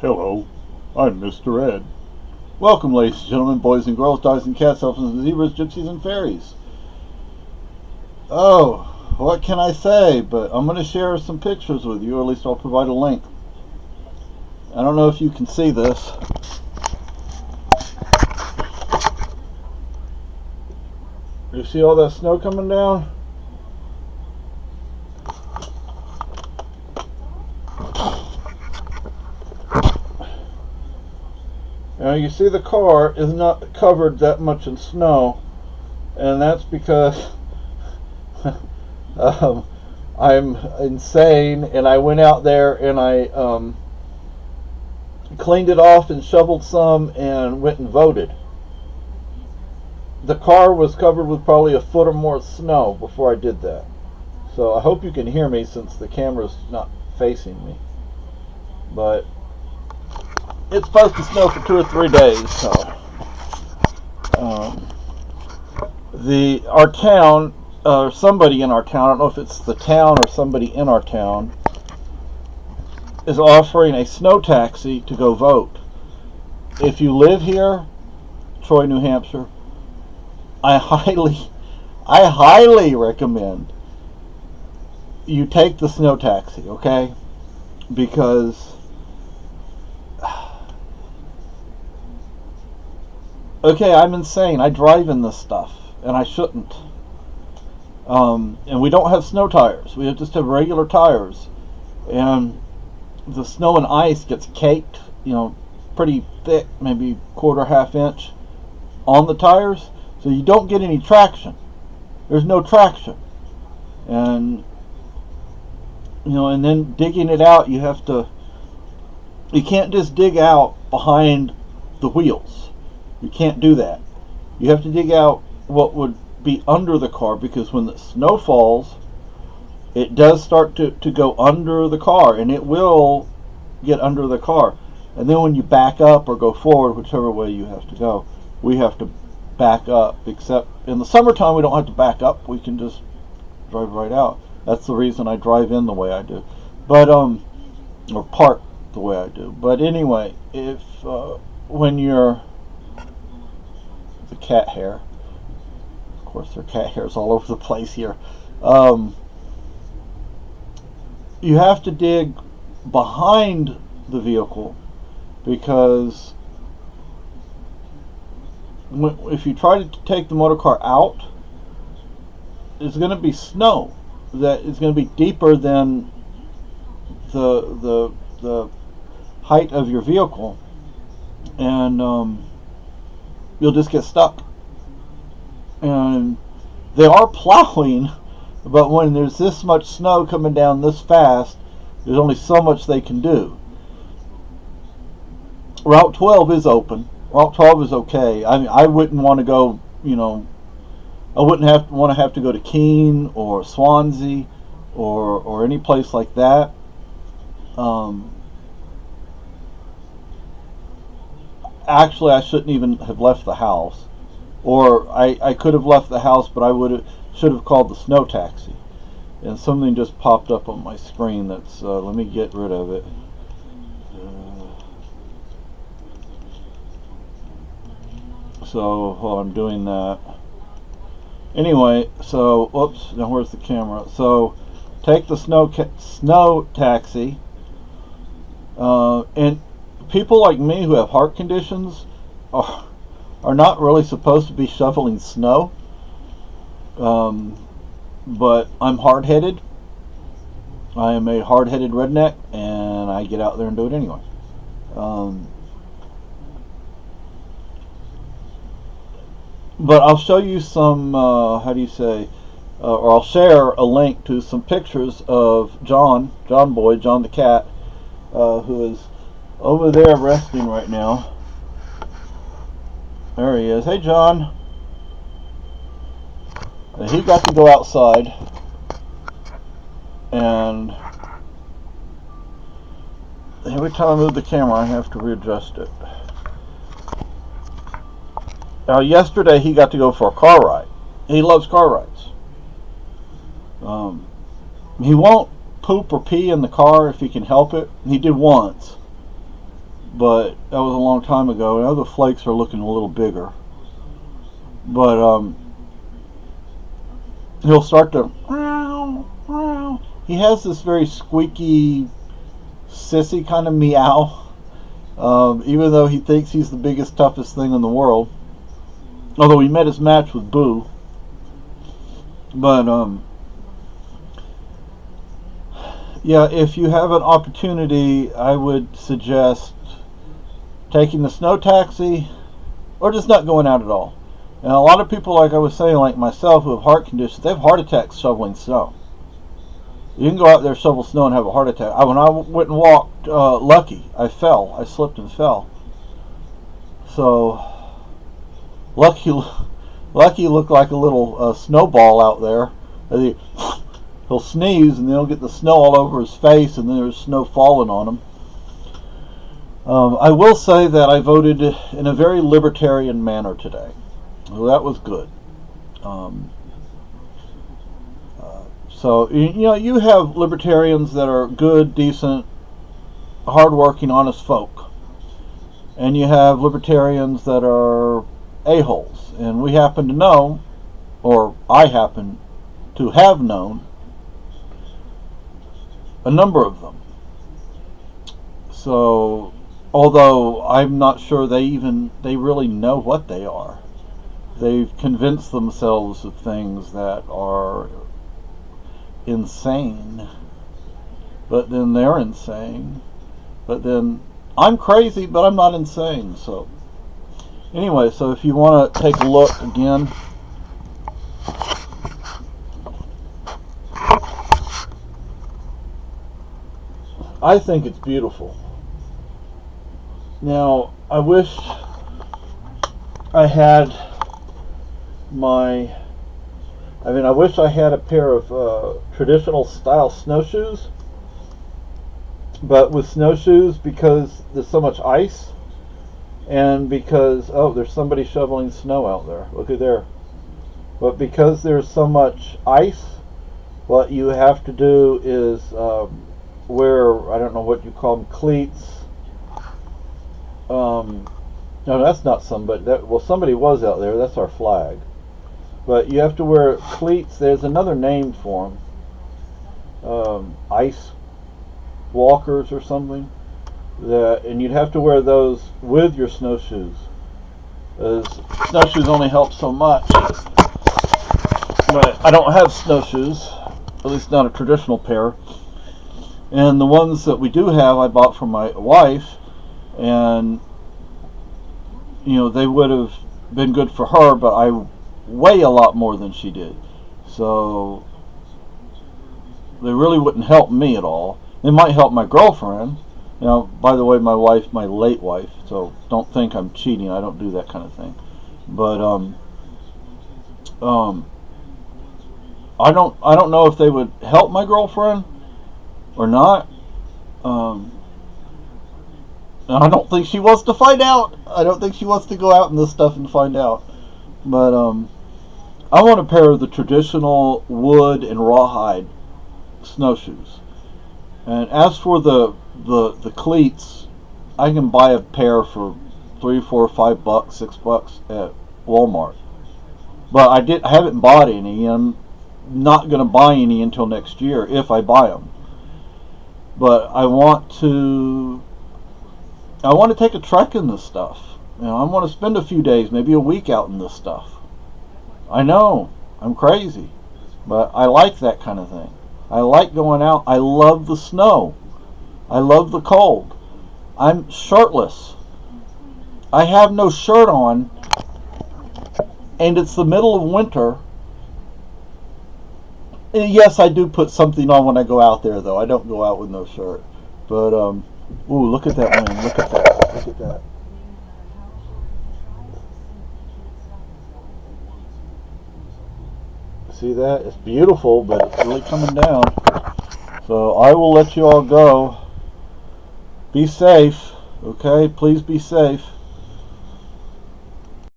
Hello, I'm Mr. Ed. Welcome, ladies and gentlemen, boys and girls, dogs and cats, elephants and zebras, gypsies and fairies. Oh, what can I say? But I'm going to share some pictures with you, or at least I'll provide a link. I don't know if you can see this. You see all that snow coming down? Now you see the car is not covered that much in snow, and that's because I'm insane, and I went out there and I cleaned it off and shoveled some and went and voted. The car was covered with probably a foot or more of snow before I did that. So I hope you can hear me since the camera's not facing me. But it's supposed to snow for 2 or 3 days, so our town, somebody in our town, I don't know if it's the town or somebody in our town, is offering a snow taxi to go vote. If you live here, Troy, New Hampshire, I highly recommend you take the snow taxi, okay? Because okay, I'm insane. I drive in this stuff, and I shouldn't. And we don't have snow tires. We just have regular tires. And the snow and ice gets caked, pretty thick, maybe quarter, half inch on the tires. So you don't get any traction. There's no traction. And, and then digging it out, you can't just dig out behind the wheels. You can't do that. You have to dig out what would be under the car, because when the snow falls, it does start to go under the car, and it will get under the car. And then when you back up or go forward, whichever way you have to go, we have to back up. Except in the summertime, we don't have to back up. We can just drive right out. That's the reason I drive in the way I do. But, or park the way I do. But anyway, if, when you're the cat hair. Of course, there are cat hairs all over the place here. You have to dig behind the vehicle, because if you try to take the motor car out, there's going to be snow that is going to be deeper than the height of your vehicle, and you'll just get stuck. And they are plowing, but when there's this much snow coming down this fast, there's only so much they can do. Route 12 is open. Route 12 is okay. I mean, I wouldn't want to go, I wouldn't want to have to go to Keene or Swansea or any place like that. Actually, I shouldn't even have left the house. Or I could have left the house, but should have called the snow taxi. And something just popped up on my screen that's, let me get rid of it. So while I'm doing that. Anyway, so, whoops, now where's the camera? So, take the snow taxi. And people like me who have heart conditions are not really supposed to be shoveling snow. But I'm hard-headed. I am a hard-headed redneck, and I get out there and do it anyway. But I'll show you some, or I'll share a link to some pictures of John the cat, who is over there resting right now. There he is. Hey, John. And he got to go outside, and every time I move the camera, I have to readjust it. Now, yesterday he got to go for a car ride. He loves car rides. He won't poop or pee in the car if he can help it. He did once. but that was a long time ago. Now the flakes are looking a little bigger. But he'll start to. He has this very squeaky, sissy kind of meow. Even though he thinks he's the biggest, toughest thing in the world. Although he met his match with Boo. But yeah, if you have an opportunity, I would suggest taking the snow taxi or just not going out at all. And a lot of people, like I was saying, like myself, who have heart conditions, they have heart attacks shoveling snow. You can go out there, shovel snow, and have a heart attack. When I went and walked Lucky, I fell. I slipped and fell. So Lucky looked like a little snowball out there. He'll sneeze, and then he'll get the snow all over his face, and then there's snow falling on him. I will say that I voted in a very libertarian manner today. So that was good. So, you have libertarians that are good, decent, hardworking, honest folk. And you have libertarians that are a-holes. And we happen to know, or I happen to have known, a number of them. So, although I'm not sure they really know what they are. They've convinced themselves of things that are insane, but then they're insane, but then I'm crazy, but I'm not insane. So anyway, so if you want to take a look again, I think it's beautiful. Now I wish I had I wish I had a pair of traditional style snowshoes, but with snowshoes, because there's so much ice, and because, there's somebody shoveling snow out there, look at there, but because there's so much ice, what you have to do is wear, I don't know what you call them, cleats. No, that's not somebody, somebody was out there, that's our flag. But you have to wear cleats. There's another name for them, ice walkers or something. And you'd have to wear those with your snowshoes. Snowshoes only help so much. But I don't have snowshoes, at least not a traditional pair. And the ones that we do have, I bought from my wife, and they would have been good for her, but I weigh a lot more than she did, so they really wouldn't help me at all. They might help my girlfriend. By the way, my late wife, so don't think I'm cheating. I don't do that kind of thing. But I don't know if they would help my girlfriend or not. I don't think she wants to find out. I don't think she wants to go out in this stuff and find out. But I want a pair of the traditional wood and rawhide snowshoes. And as for the cleats, I can buy a pair for $3, $4, $5, $6 at Walmart. But I haven't bought any. I'm not going to buy any until next year if I buy them. But I want to take a trek in this stuff. I want to spend a few days, maybe a week out in this stuff. I know, I'm crazy, but I like that kind of thing. I like going out. I love the snow. I love the cold. I'm shirtless. I have no shirt on, and it's the middle of winter. And yes, I do put something on when I go out there, though. I don't go out with no shirt. But, ooh, look at that wind. Look at that. Look at that. See that? It's beautiful, but it's really coming down. So I will let you all go. Be safe, okay? Please be safe.